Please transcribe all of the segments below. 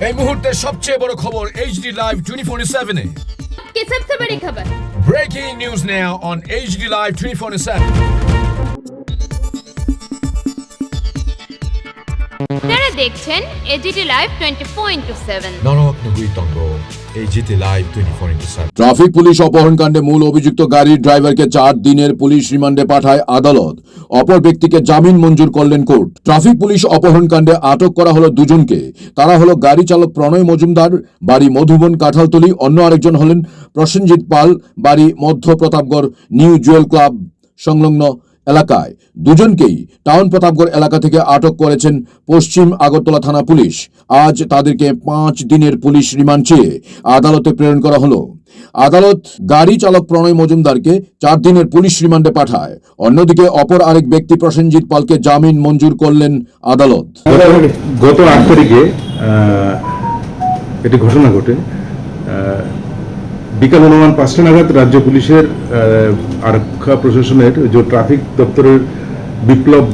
এই মুহূর্তের সবচেয়ে বড় খবর HD Live 24/7 এ। কি सबसे बड़ी खबर? Breaking news now on HD Live 24/7. আপনারা দেখছেন এজিটি লাইভ 24/7। নরকনগরী তঙ্গ HD Live 24/7. ট্রাফিক পুলিশ অপহরণকাণ্ডে মূল অভিযুক্ত গাড়ির ড্রাইভারকে 4 দিনের পুলিশ রিমান্ডে পাঠায় আদালত। অপর ব্যক্তিকে জামিন মঞ্জুর করলেন কোর্ট। ট্রাফিক পুলিশ অপহরণকাণ্ডে আটক করা হলো দুজনকে। তারা হলো গাড়ি চালক প্রণয় মজুমদার, বাড়ি মধুবন কাঁঠালতলী। অন্য আরেকজন হলেন প্রসেনজিৎ পাল, বাড়ি মধ্য প্রতাপগড় নিউ জুয়েল ক্লাব সংলগ্ন এলাকায়। দুজনকেই টাউন প্রতাপগড় এলাকা থেকে আটক করেছেন পশ্চিম আগরতলা থানা পুলিশ। আজ তাদেরকে 5 দিনের পুলিশ রিমান্ড চেয়ে আদালতে প্রেরণ করা হলো। আদালত গাড়ি চালক প্রণয় মজুমদারকে 4 দিনের পুলিশ রিমান্ডে পাঠায়। অন্যদিকে অপর আরেক ব্যক্তি প্রসেনজিৎ পালকে জামিন মঞ্জুর করলেন আদালত। গত 8 তারিখে একটি ঘটনা ঘটে। বিকাল অনুমান 5টা নাগাদ রাজ্য পুলিশের আরক্ষা প্রশাসনের যে ট্রাফিক দপ্তরের বিপ্লব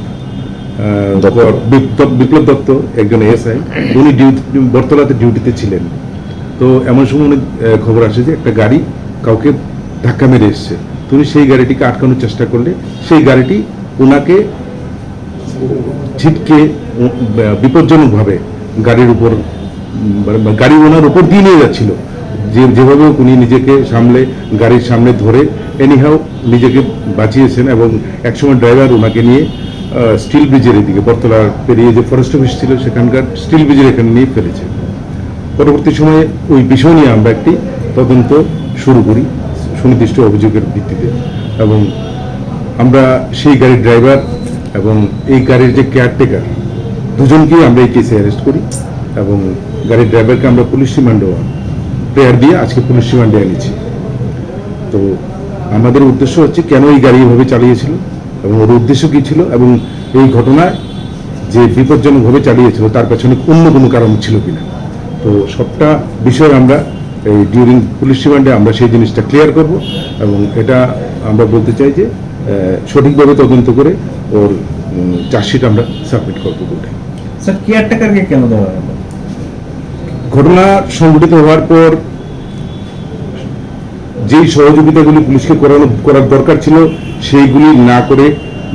দত্ত একজন এসআই, উনি বটতলাতে ডিউটিতে ছিলেন। তো এমন সময় খবর আসে যে একটা গাড়ি কাউকে ধাক্কা মেরে এসছে। তিনি সেই গাড়িটিকে আটকানোর চেষ্টা করলে সেই গাড়িটি ওনাকে ছিটকে বিপজ্জনকভাবে গাড়ি ওনার উপর দিয়ে নিয়ে যাচ্ছিল। যেভাবে উনি নিজেকে সামলে গাড়ির সামনে ধরে এনিহাও নিজেকে বাঁচিয়েছেন এবং একসময় ড্রাইভার ওনাকে নিয়ে স্টিল ব্রিজের এদিকে বটতলা পেরিয়ে যে ফরেস্ট অফিস ছিল সেখানকার স্টিল ব্রিজের এখানে নিয়ে ফেলেছে। পরবর্তী সময়ে ওই বিষয় নিয়ে আমরা একটি তদন্ত শুরু করি সুনির্দিষ্ট অভিযোগের ভিত্তিতে, এবং আমরা সেই গাড়ির ড্রাইভার এবং এই গাড়ির যে কেয়ারটেকার দুজনকেই আমরা এই কেসে অ্যারেস্ট করি এবং গাড়ির ড্রাইভারকে আমরা পুলিশ রিমান্ডে প্রেয়ার দিয়ে আজকে পুলিশ রিমান্ডে এনেছি। তো আমাদের উদ্দেশ্য হচ্ছে কেন এই গাড়ি এভাবে চালিয়েছিল এবং ওর উদ্দেশ্য কী ছিল, এবং এই ঘটনায় যে বিপজ্জনকভাবে চালিয়েছিল তার পেছনে অন্য কোনো কারণ ছিল কিনা। তো সবটা বিষয় আমরা এই ডিউরিং পুলিশ রিমান্ডে আমরা সেই জিনিসটা ক্লিয়ার করব এবং এটা আমরা বলতে চাই যে সঠিকভাবে তদন্ত করে ওর চার্জশিট আমরা সাবমিট করবো কোর্টে। স্যার, কেয়ারটেকারকে কেন দেওয়া হলো? ঘটনা সংঘটিত হওয়ার পর যেই সহযোগিতাগুলি পুলিশকে করার দরকার ছিল সেইগুলি না করে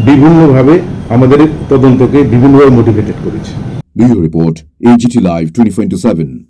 বিভিন্নভাবে আমাদের তদন্তকে বিভিন্নভাবে মোটিভেটেড করেছে। Bureau report AGT Live 24/7।